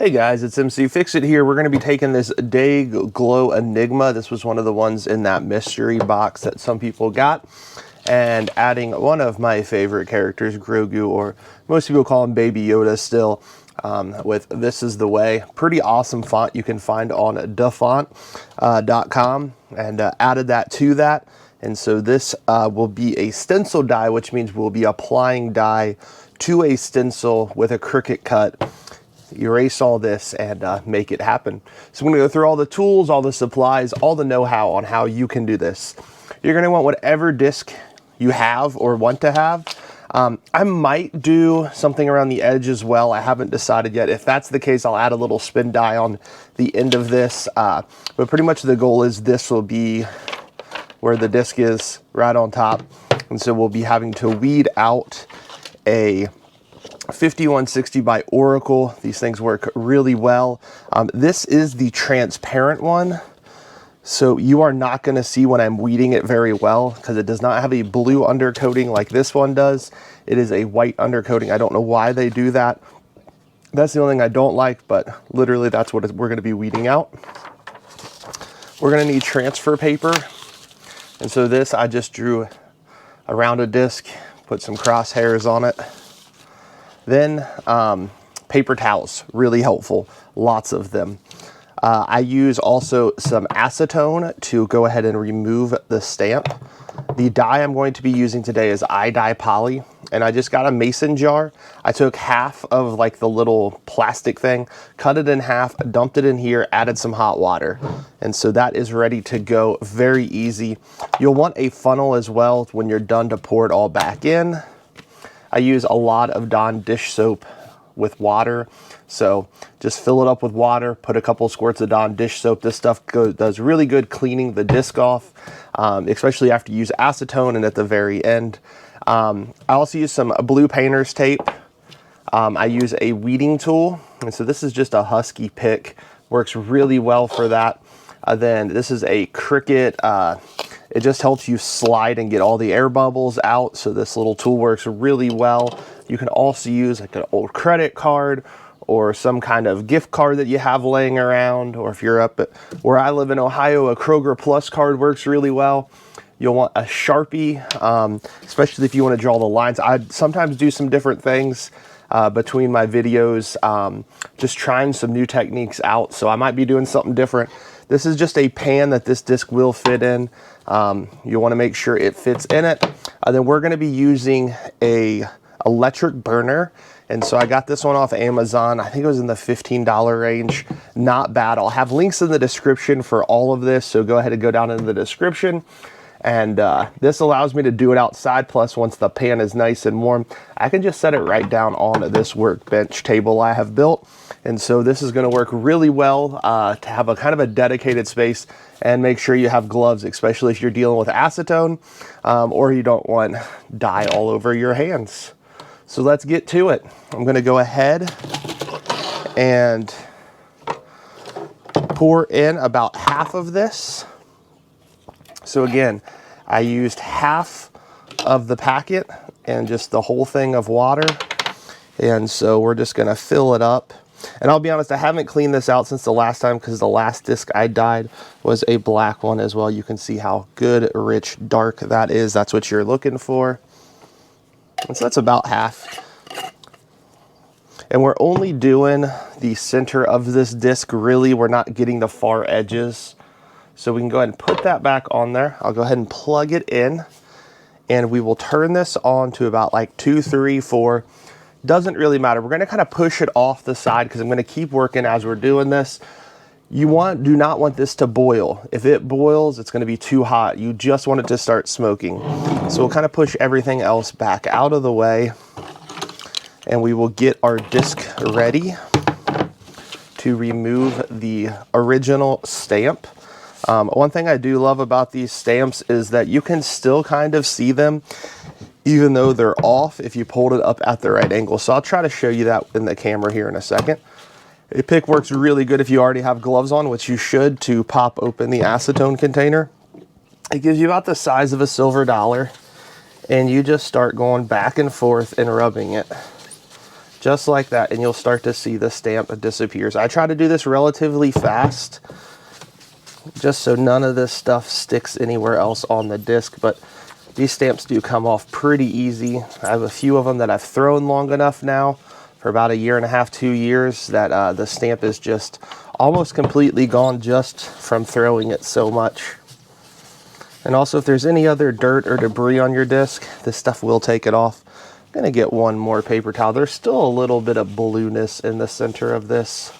Hey guys, it's mcfixit here. We're going to be taking this Day Glow Enigma. This was one of the ones in that mystery box that some people got, and adding one of my favorite characters, Grogu, or most people call him Baby Yoda still, with This Is the Way. Pretty awesome font you can find on dafont.com, and added that to that. And so this will be a stencil die, which means we'll be applying dye to a stencil with a Cricut cut. Erase all this and make it happen. So I'm going to go through all the tools, all the supplies, all the know-how on how you can do this. You're going to want whatever disc you have or want to have. I might do something around the edge as well. I haven't decided yet. If that's the case, I'll add a little spin die on the end of this. But pretty much the goal is this will be where the disc is, right on top. And so we'll be having to weed out a 5160 by Oracle. These things work really well. This is the transparent one, so you are not going to see when I'm weeding it very well because it does not have a blue undercoating like this one does. It is a white undercoating. I don't know why they do that. That's the only thing I don't like, but literally that's what we're going to be weeding out. We're going to need transfer paper, and so this I just drew around a disc, put some crosshairs on it. Then paper towels, really helpful, lots of them. I use also some acetone to go ahead and remove the stamp. The dye I'm going to be using today is iDye Poly, and I just got a mason jar. I took half of like the little plastic thing, cut it in half, dumped it in here, added some hot water. And so that is ready to go, very easy. You'll want a funnel as well when you're done to pour it all back in. I use a lot of Dawn dish soap with water, so just fill it up with water, put a couple squirts of Dawn dish soap. This stuff does really good cleaning the disc off, especially after you use acetone and at the very end. I also use some blue painter's tape. I use a weeding tool, and so this is just a Husky pick, works really well for that. Then this is a Cricut. It just helps you slide and get all the air bubbles out. So this little tool works really well. You can also use like an old credit card or some kind of gift card that you have laying around. Or if you're up at where I live in Ohio, a Kroger Plus card works really well. You'll want a Sharpie, especially if you want to draw the lines. I sometimes do some different things between my videos, just trying some new techniques out. So I might be doing something different. This is just a pan that this disc will fit in. You want to make sure it fits in it. Then we're going to be using a electric burner, and so I got this one off Amazon. I think it was in the $15 range. Not bad. I'll have links in the description for all of this, so go ahead and go down in the description. And this allows me to do it outside. Plus, once the pan is nice and warm, I can just set it right down on this workbench table I have built. And so this is going to work really well to have a kind of a dedicated space. And make sure you have gloves, especially if you're dealing with acetone or you don't want dye all over your hands. So let's get to it. I'm going to go ahead and pour in about half of this. So again, I used half of the packet and just the whole thing of water. And so we're just going to fill it up. And I'll be honest, I haven't cleaned this out since the last time because the last disc I dyed was a black one as well. You can see how good, rich, dark that is. That's what you're looking for. And so that's about half. And we're only doing the center of this disc, really. We're not getting the far edges. So we can go ahead and put that back on there. I'll go ahead and plug it in. And we will turn this on to about like 2, 3, 4. Doesn't really matter. We're going to kind of push it off the side because I'm going to keep working as we're doing this. Do not want this to boil. If it boils, it's going to be too hot. You just want it to start smoking. So we'll kind of push everything else back out of the way, and we will get our disc ready to remove the original stamp. One thing I do love about these stamps is that you can still kind of see them even though they're off if you pulled it up at the right angle. So I'll try to show you that in the camera here in a second. A pick works really good if you already have gloves on, which you should, to pop open the acetone container. It gives you about the size of a silver dollar, and you just start going back and forth and rubbing it just like that, and you'll start to see the stamp disappears. I try to do this relatively fast, just so none of this stuff sticks anywhere else on the disc, but these stamps do come off pretty easy. I have a few of them that I've thrown long enough now, for about 1.5 to 2 years, that the stamp is just almost completely gone just from throwing it so much. And also, if there's any other dirt or debris on your disc, this stuff will take it off. I'm gonna get one more paper towel. There's still a little bit of blueness in the center of this.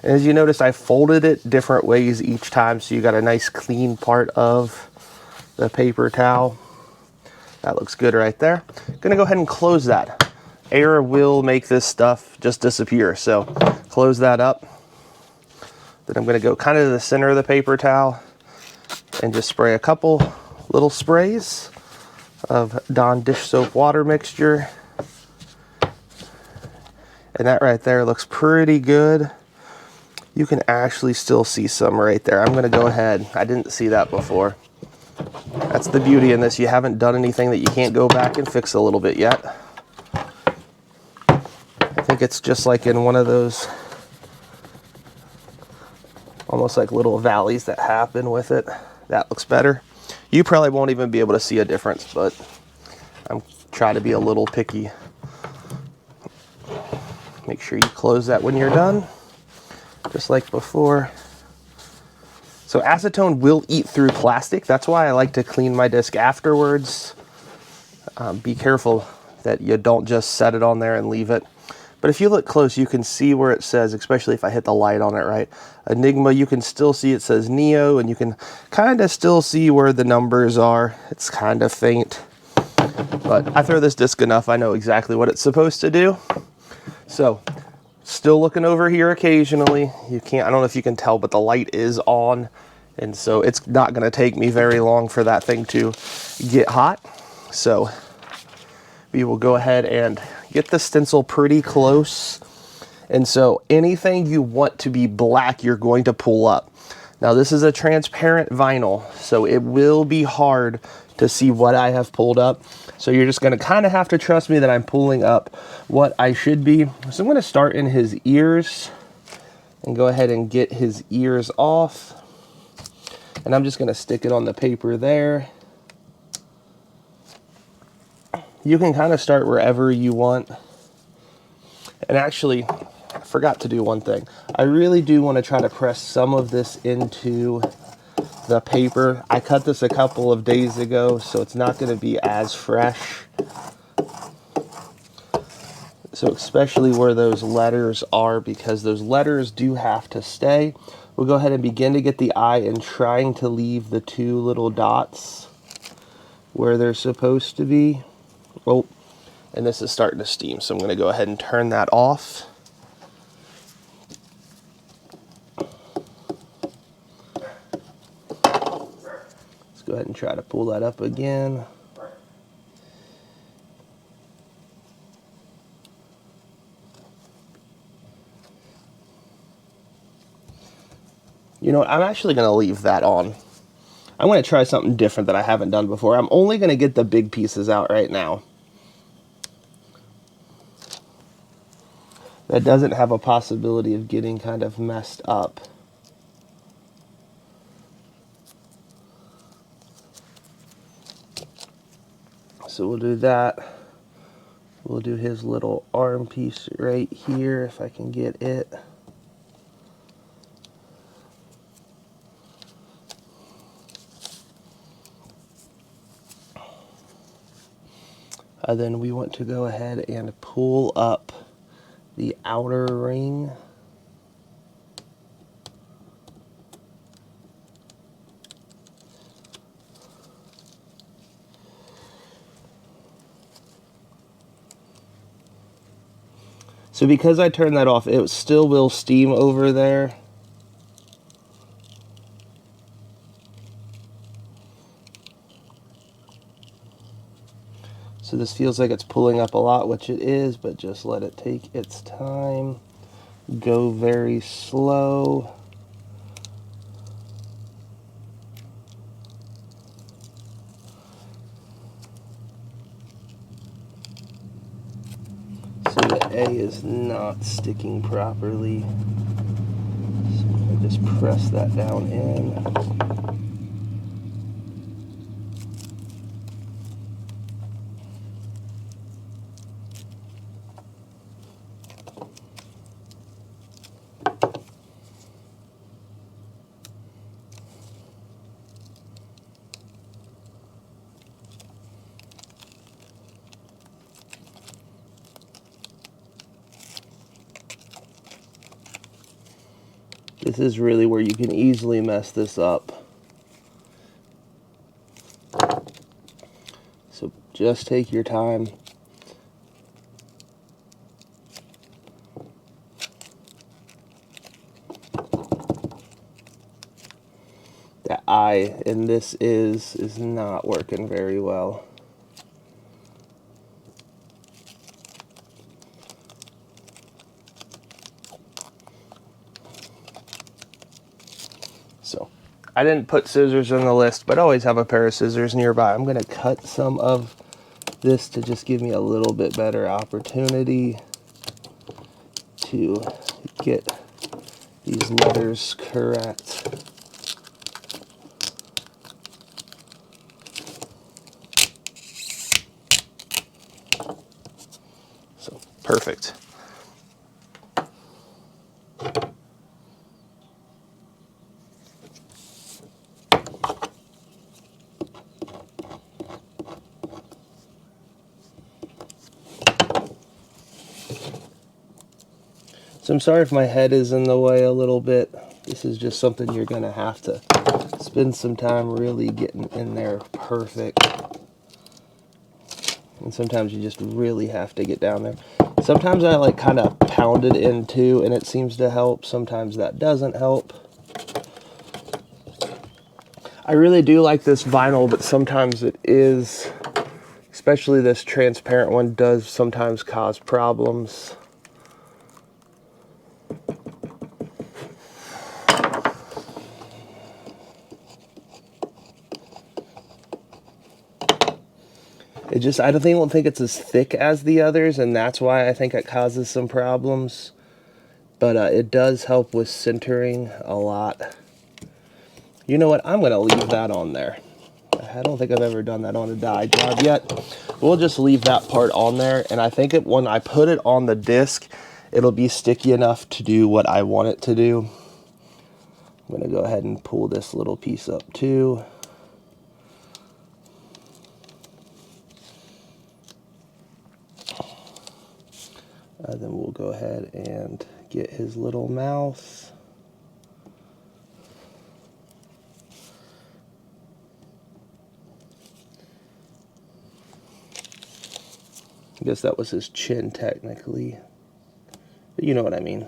And as you notice, I folded it different ways each time, so you got a nice clean part of the paper towel. That looks good right there. Gonna go ahead and close that. Air will make this stuff just disappear, so close that up. Then I'm gonna go kind of to the center of the paper towel and just spray a couple little sprays of Dawn dish soap water mixture. And that right there looks pretty good. You can actually still see some right there. I'm gonna go ahead, I didn't see that before. That's the beauty in this. You haven't done anything that you can't go back and fix a little bit yet. I think it's just like in one of those almost like little valleys that happen with it. That looks better. You probably won't even be able to see a difference, but I'm trying to be a little picky. Make sure you close that when you're done, just like before. So acetone will eat through plastic. That's why I like to clean my disc afterwards. Be careful that you don't just set it on there and leave it. But if you look close, you can see where it says, especially if I hit the light on it, right? Enigma, you can still see it says Neo, and you can kind of still see where the numbers are. It's kind of faint. But I throw this disc enough, I know exactly what it's supposed to do. So, still looking over here occasionally. You can't, I don't know if you can tell, but the light is on. And so it's not gonna take me very long for that thing to get hot. So we will go ahead and get the stencil pretty close. And so anything you want to be black, you're going to pull up. Now this is a transparent vinyl, so it will be hard to see what I have pulled up. So you're just gonna kind of have to trust me that I'm pulling up what I should be. So I'm gonna start in his ears and go ahead and get his ears off. And I'm just gonna stick it on the paper there. You can kind of start wherever you want. And actually, I forgot to do one thing. I really do want to try to press some of this into the paper. I cut this a couple of days ago, so it's not going to be as fresh. So especially where those letters are, because those letters do have to stay. We'll go ahead and begin to get the eye and trying to leave the two little dots where they're supposed to be. Oh, and this is starting to steam, so I'm going to go ahead and turn that off. Let's go ahead and try to pull that up again. You know what, I'm actually going to leave that on. I'm going to try something different that I haven't done before. I'm only going to get the big pieces out right now. That doesn't have a possibility of getting kind of messed up. So we'll do that. We'll do his little arm piece right here if I can get it. Then we want to go ahead and pull up the outer ring. So because I turned that off, it still will steam over there. So this feels like it's pulling up a lot, which it is, but just let it take its time. Go very slow. A is not sticking properly. So I just press that down in. This is really where you can easily mess this up. So just take your time. That I in this is not working very well. So I didn't put scissors in the list, but always have a pair of scissors nearby. I'm going to cut some of this to just give me a little bit better opportunity to get these letters correct. So perfect. So I'm sorry if my head is in the way a little bit. This is just something you're going to have to spend some time really getting in there perfect. And sometimes you just really have to get down there. Sometimes I like kind of pound it in too, and it seems to help. Sometimes that doesn't help. I really do like this vinyl, but sometimes it is, especially this transparent one, does sometimes cause problems. It just, I don't think it's as thick as the others, and that's why I think it causes some problems. But it does help with centering a lot. You know what? I'm going to leave that on there. I don't think I've ever done that on a die job yet. We'll just leave that part on there, and I think when I put it on the disc, it'll be sticky enough to do what I want it to do. I'm going to go ahead and pull this little piece up too. Then we'll go ahead and get his little mouth. I guess that was his chin technically, but you know what I mean.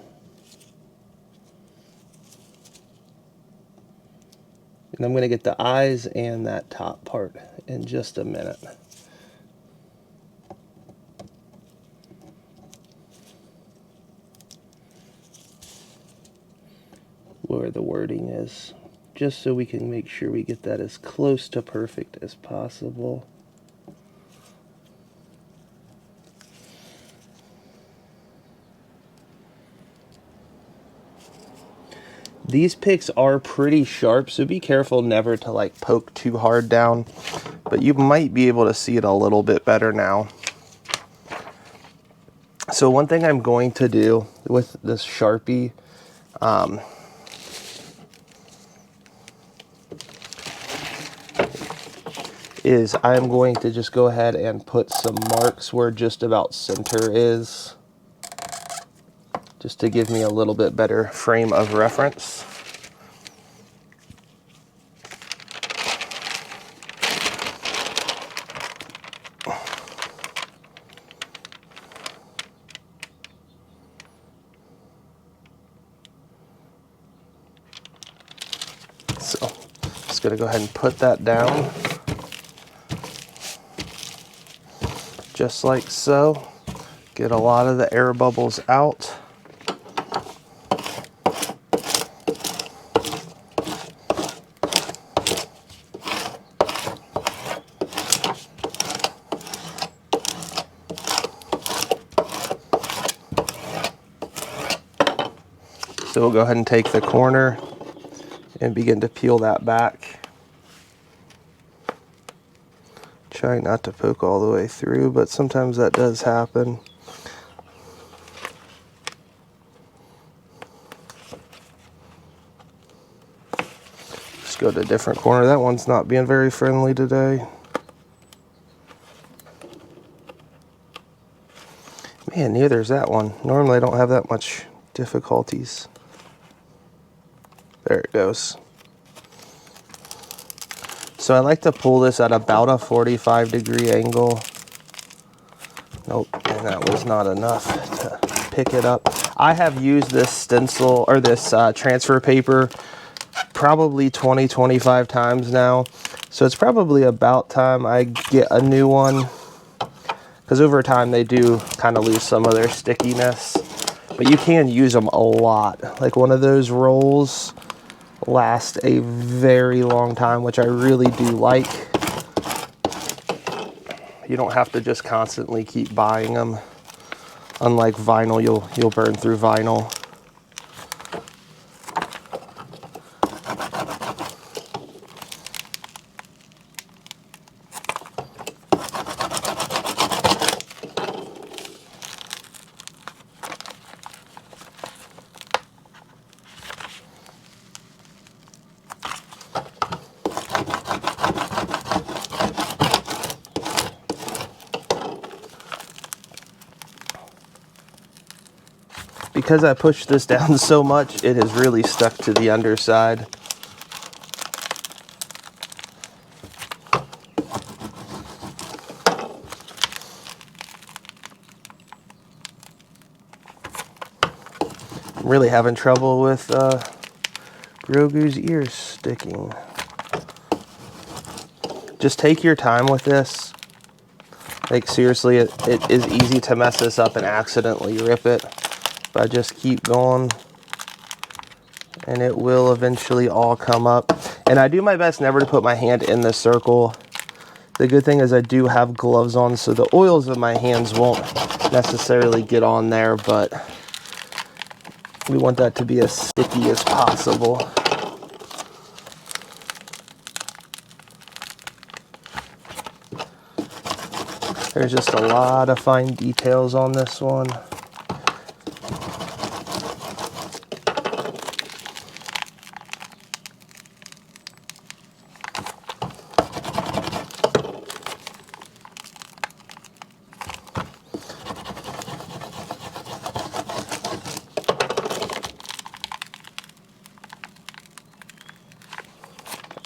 And I'm going to get the eyes and that top part in just a minute. Where the wording is, just so we can make sure we get that as close to perfect as possible. These picks are pretty sharp, so be careful never to like poke too hard down, but you might be able to see it a little bit better now. So one thing I'm going to do with this Sharpie, is I'm going to just go ahead and put some marks where just about center is, just to give me a little bit better frame of reference. So just going to go ahead and put that down. Just like so. Get a lot of the air bubbles out. So we'll go ahead and take the corner and begin to peel that back. Try not to poke all the way through, but sometimes that does happen. Just go to a different corner. That one's not being very friendly today. Man, neither's that one. Normally I don't have that much difficulties. There it goes. So I like to pull this at about a 45-degree angle. Nope, and that was not enough to pick it up. I have used this stencil, or this transfer paper, probably 20-25 times now. So it's probably about time I get a new one, because over time they do kind of lose some of their stickiness. But you can use them a lot. Like one of those rolls last a very long time, which I really do like. You don't have to just constantly keep buying them. Unlike vinyl, you'll burn through vinyl. Because I pushed this down so much, it has really stuck to the underside. I'm really having trouble with Grogu's ears sticking. Just take your time with this. Like seriously, it is easy to mess this up and accidentally rip it. But I just keep going and it will eventually all come up. And I do my best never to put my hand in the circle. The good thing is I do have gloves on, so the oils of my hands won't necessarily get on there, but we want that to be as sticky as possible. There's just a lot of fine details on this one.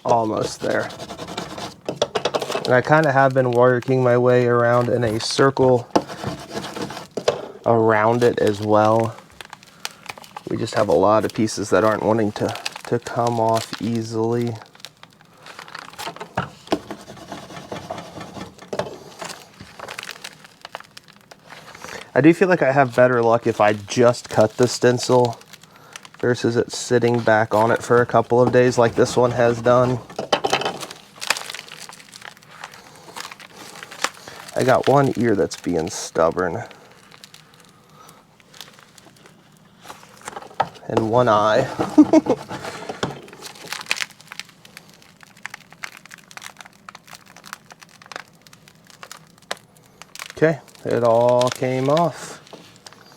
Almost there. And I kind of have been working my way around in a circle around it as well. We just have a lot of pieces that aren't wanting to come off easily. I do feel like I have better luck if I just cut the stencil versus it sitting back on it for a couple of days like this one has done. I got one ear that's being stubborn. And one eye. Okay, it all came off.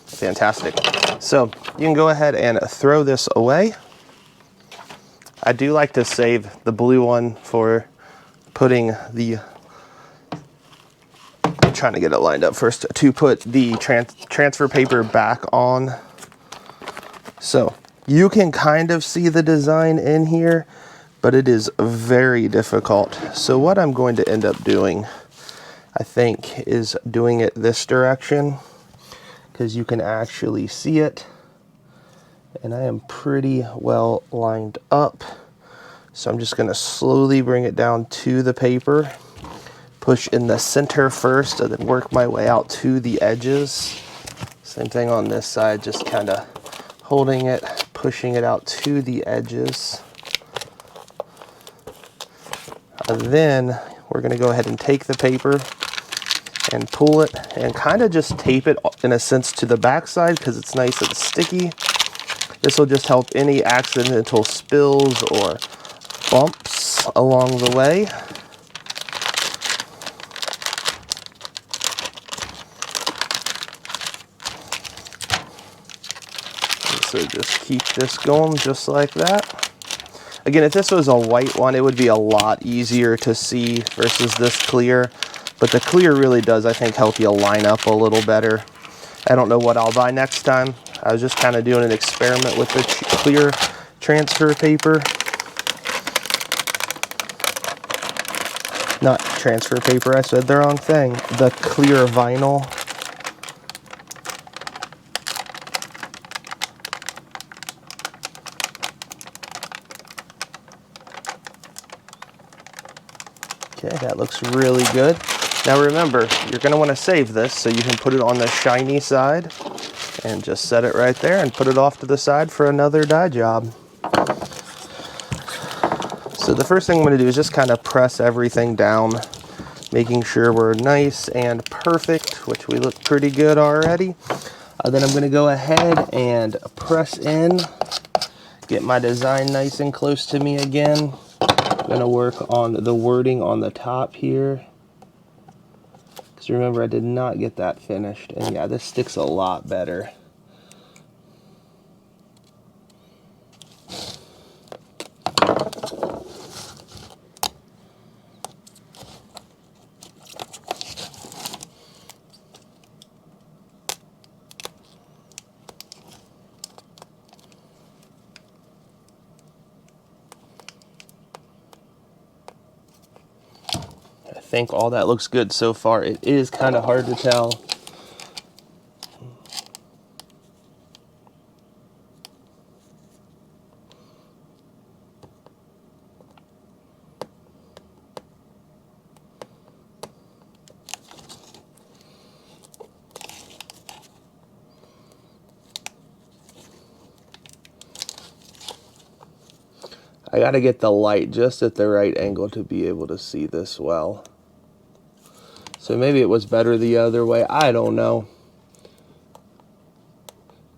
Fantastic. So you can go ahead and throw this away. I do like to save the blue one for putting the, I'm trying to get it lined up first, to put the transfer paper back on. So you can kind of see the design in here, but it is very difficult. So what I'm going to end up doing, I think, is doing it this direction, because you can actually see it. And I am pretty well lined up. So I'm just going to slowly bring it down to the paper, push in the center first, and then work my way out to the edges. Same thing on this side, just kind of holding it, pushing it out to the edges. And then we're going to go ahead and take the paper and pull it and kind of just tape it in a sense to the back side because it's nice and sticky. This will just help any accidental spills or bumps along the way. So just keep this going just like that. Again, if this was a white one, it would be a lot easier to see versus this clear. But the clear really does, I think, help you line up a little better. I don't know what I'll buy next time. I was just kind of doing an experiment with the clear transfer paper. Not transfer paper, I said the wrong thing. The clear vinyl. Okay, that looks really good. Now remember, you're going to want to save this so you can put it on the shiny side and just set it right there and put it off to the side for another die job. So the first thing I'm going to do is just kind of press everything down, making sure we're nice and perfect, which we look pretty good already. Then I'm going to go ahead and press in, get my design nice and close to me again. I'm going to work on the wording on the top here. Because remember, I did not get that finished. And yeah, this sticks a lot better. I think all that looks good so far. It is kind of hard to tell. I gotta get the light just at the right angle to be able to see this well. So maybe it was better the other way. I don't know.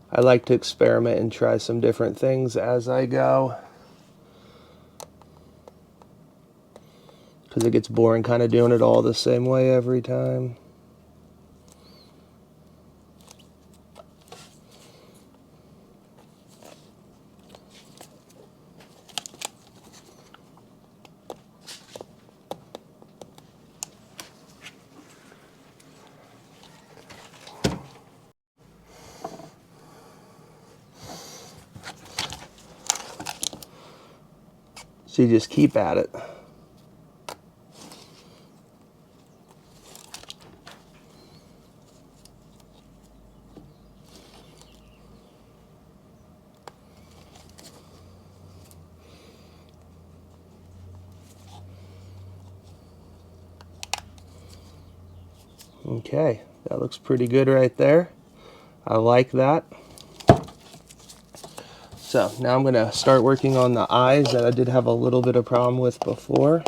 I like to experiment and try some different things as I go. Because it gets boring kind of doing it all the same way every time. So you just keep at it. Okay, that looks pretty good right there. I like that. So now I'm going to start working on the eyes that I did have a little bit of problem with before.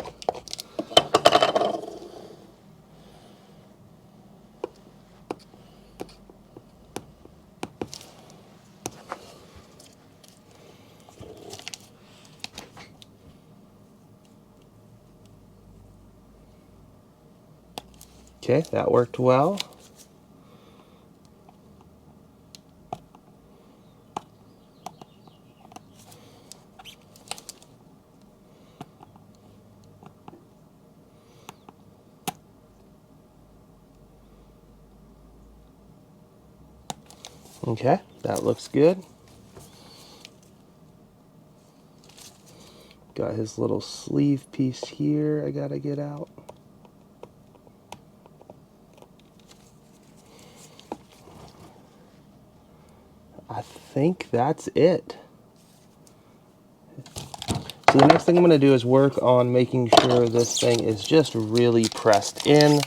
Okay, that worked well. Okay, that looks good. Got his little sleeve piece here I gotta get out. I think that's it. So the next thing I'm going to do is work on making sure this thing is just really pressed in.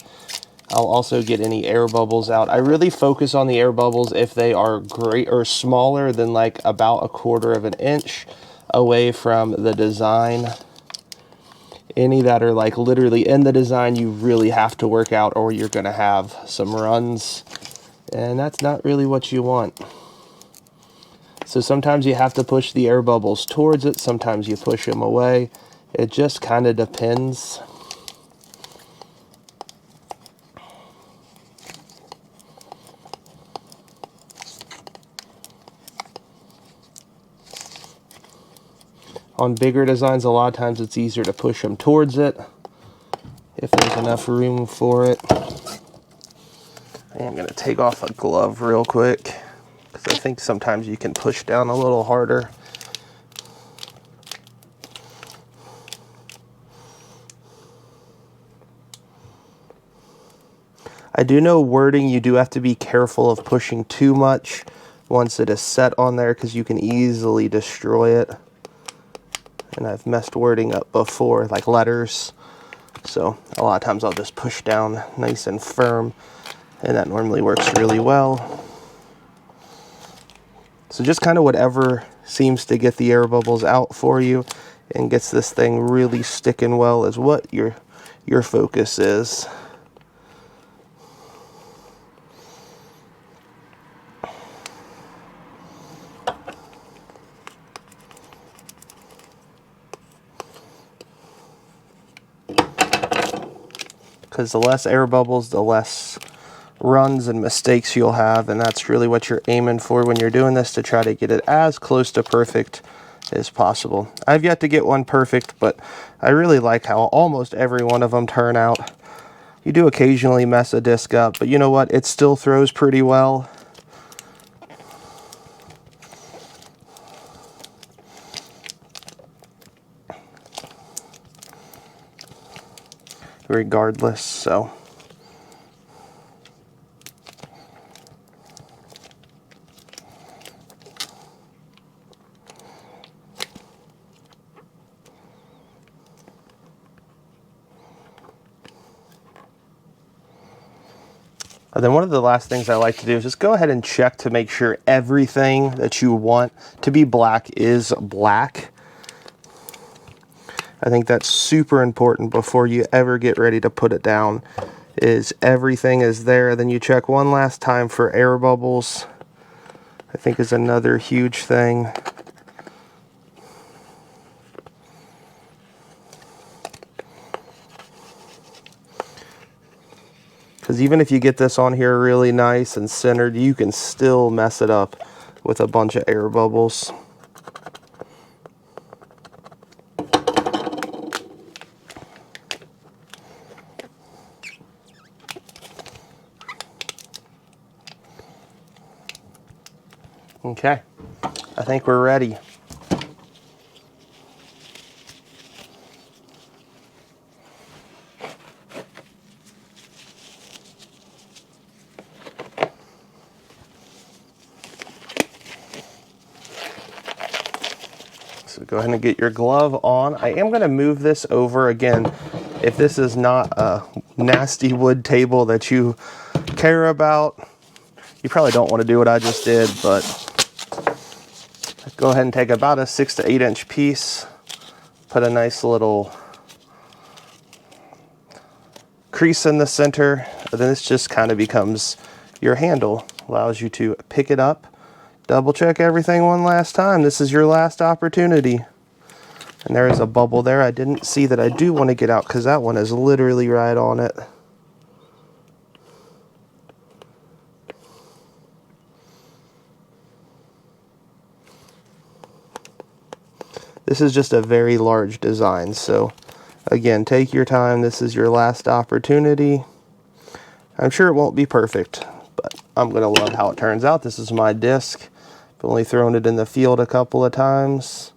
I'll also get any air bubbles out. I really focus on the air bubbles if they are great or smaller than like about 1/4 of an inch away from the design. Any that are like literally in the design, you really have to work out or you're going to have some runs. And that's not really what you want. So sometimes you have to push the air bubbles towards it, sometimes you push them away. It just kind of depends. On bigger designs, a lot of times it's easier to push them towards it if there's enough room for it. I'm going to take off a glove real quick because I think sometimes you can push down a little harder. I do know wording, you do have to be careful of pushing too much once it is set on there because you can easily destroy it. And I've messed wording up before, like letters. So a lot of times I'll just push down nice and firm, and that normally works really well. So just kind of whatever seems to get the air bubbles out for you and gets this thing really sticking well is what your focus is. Because the less air bubbles, the less runs and mistakes you'll have, and that's really what you're aiming for when you're doing this, to try to get it as close to perfect as possible. I've yet to get one perfect, but I really like how almost every one of them turn out. You do occasionally mess a disc up, but you know what? It still throws pretty well. Regardless, so. And then one of the last things I like to do is just go ahead and check to make sure everything that you want to be black is black. I think that's super important before you ever get ready to put it down, is everything is there. Then you check one last time for air bubbles, I think is another huge thing. Because even if you get this on here really nice and centered, you can still mess it up with a bunch of air bubbles. Okay, I think we're ready. So go ahead and get your glove on. I am going to move this over again. If this is not a nasty wood table that you care about, you probably don't want to do what I just did, but go ahead and take about a 6 to 8 inch piece, put a nice little crease in the center, and then this just kind of becomes your handle. Allows you to pick it up, double check everything one last time. This is your last opportunity. And there is a bubble there I didn't see that I do want to get out because that one is literally right on it. This is just a very large design, so again, take your time. This is your last opportunity. I'm sure it won't be perfect, but I'm going to love how it turns out. This is my disc. I've only thrown it in the field a couple of times.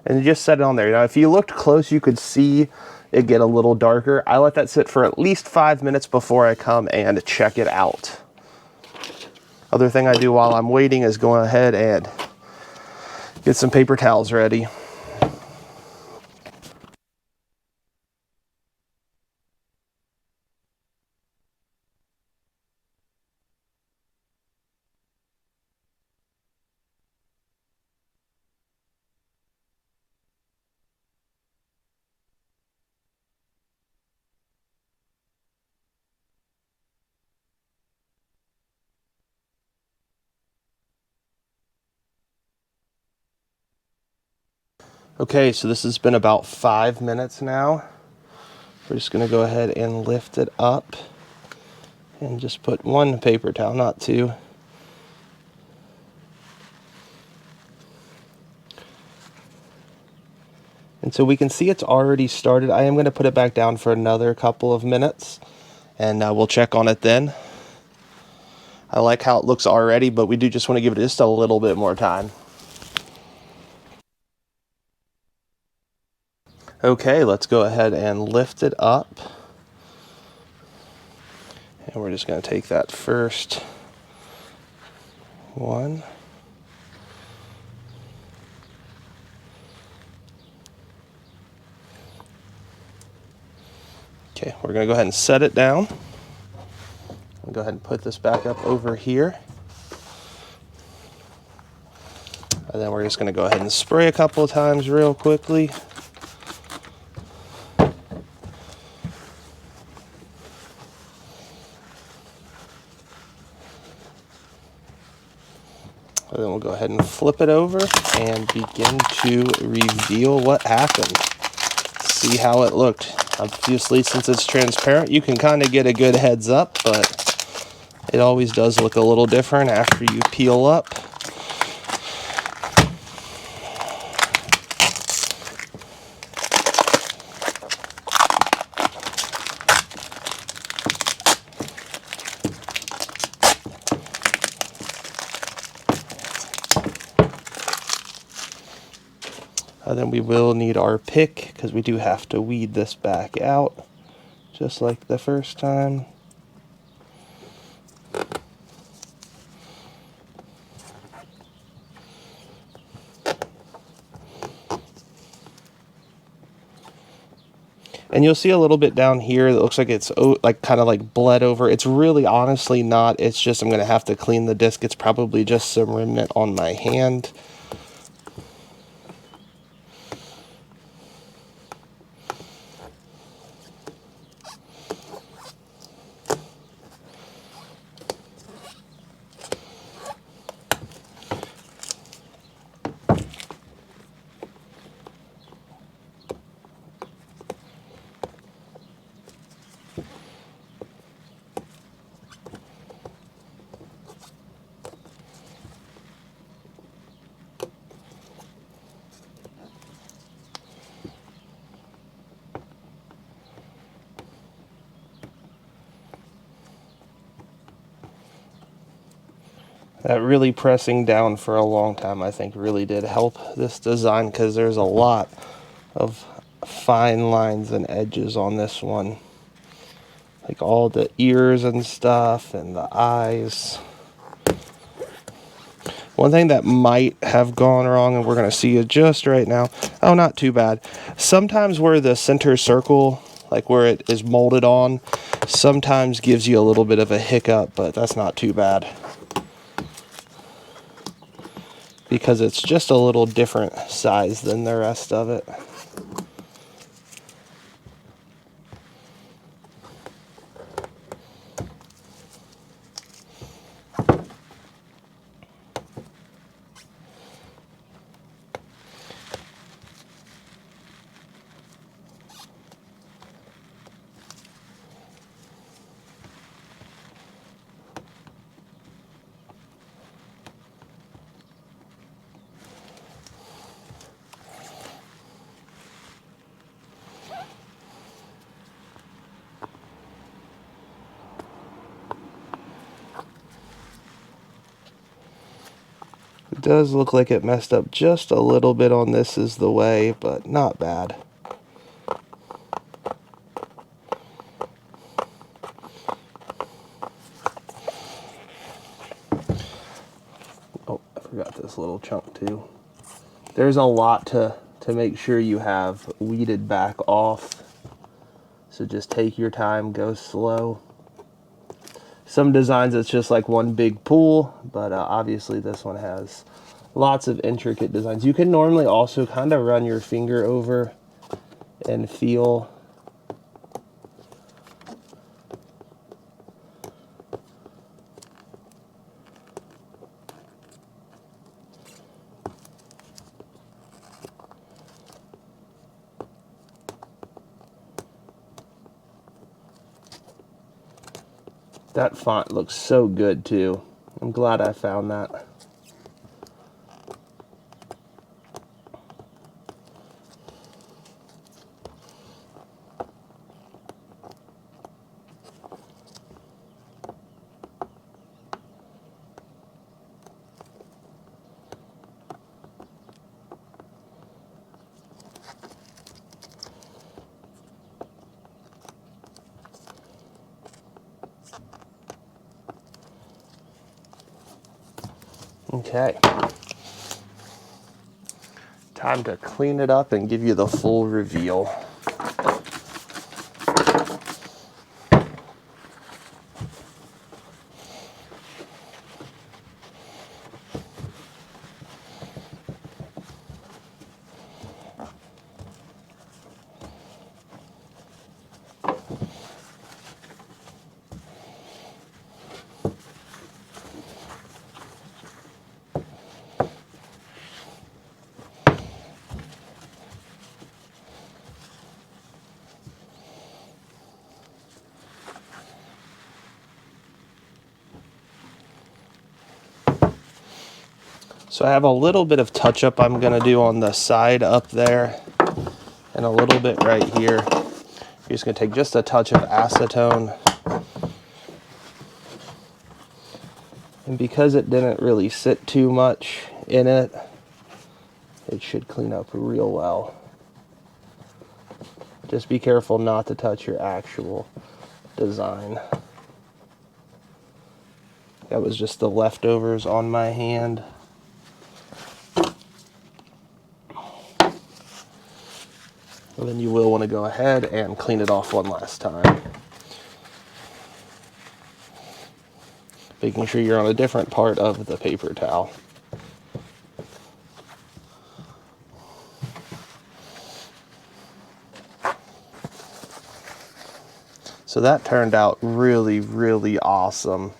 And just set it on there. Now, if you looked close, you could see it get a little darker. I let that sit for at least 5 minutes before I come and check it out. Other thing I do while I'm waiting is go ahead and get some paper towels ready. Okay, so this has been about 5 minutes now. We're just gonna go ahead and lift it up and just put one paper towel, not two. And so we can see it's already started. I am gonna put it back down for another couple of minutes and we'll check on it then. I like how it looks already, but we do just want to give it just a little bit more time. Okay, let's go ahead and lift it up. And we're just going to take that first one. Okay, we're going to go ahead and set it down. I'll go ahead and put this back up over here. And then we're just going to go ahead and spray a couple of times real quickly. And then we'll go ahead and flip it over and begin to reveal what happened. See how it looked. Obviously, since it's transparent, you can kind of get a good heads up, but it always does look a little different after you peel up. Then we will need our pick because we do have to weed this back out just like the first time. And you'll see a little bit down here that looks like it's like kind of like bled over. It's really honestly not. It's just I'm going to have to clean the disc. It's probably just some remnant on my hand. That really pressing down for a long time, I think, really did help this design because there's a lot of fine lines and edges on this one. Like all the ears and stuff and the eyes. One thing that might have gone wrong, and we're going to see it just right now. Oh, not too bad. Sometimes where the center circle, like where it is molded on, sometimes gives you a little bit of a hiccup, but that's not too bad. Because it's just a little different size than the rest of it. It does look like it messed up just a little bit on this is the way, but not bad. Oh, I forgot this little chunk too. There's a lot to make sure you have weeded back off. So just take your time, go slow. Some designs it's just like one big pool, but obviously this one has lots of intricate designs. You can normally also kind of run your finger over and feel. That font looks so good too. I'm glad I found that. Okay. Time to clean it up and give you the full reveal. So I have a little bit of touch-up I'm going to do on the side up there and a little bit right here. You're just going to take just a touch of acetone. And because it didn't really sit too much in it, it should clean up real well. Just be careful not to touch your actual design. That was just the leftovers on my hand. And then you will want to go ahead and clean it off one last time. Making sure you're on a different part of the paper towel. So that turned out really, really awesome.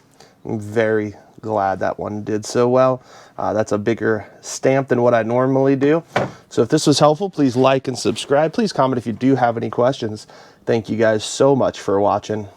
I'm very glad that one did so well. That's a bigger stamp than what I normally do. So if this was helpful, please like and subscribe. Please comment if you do have any questions. Thank you guys so much for watching.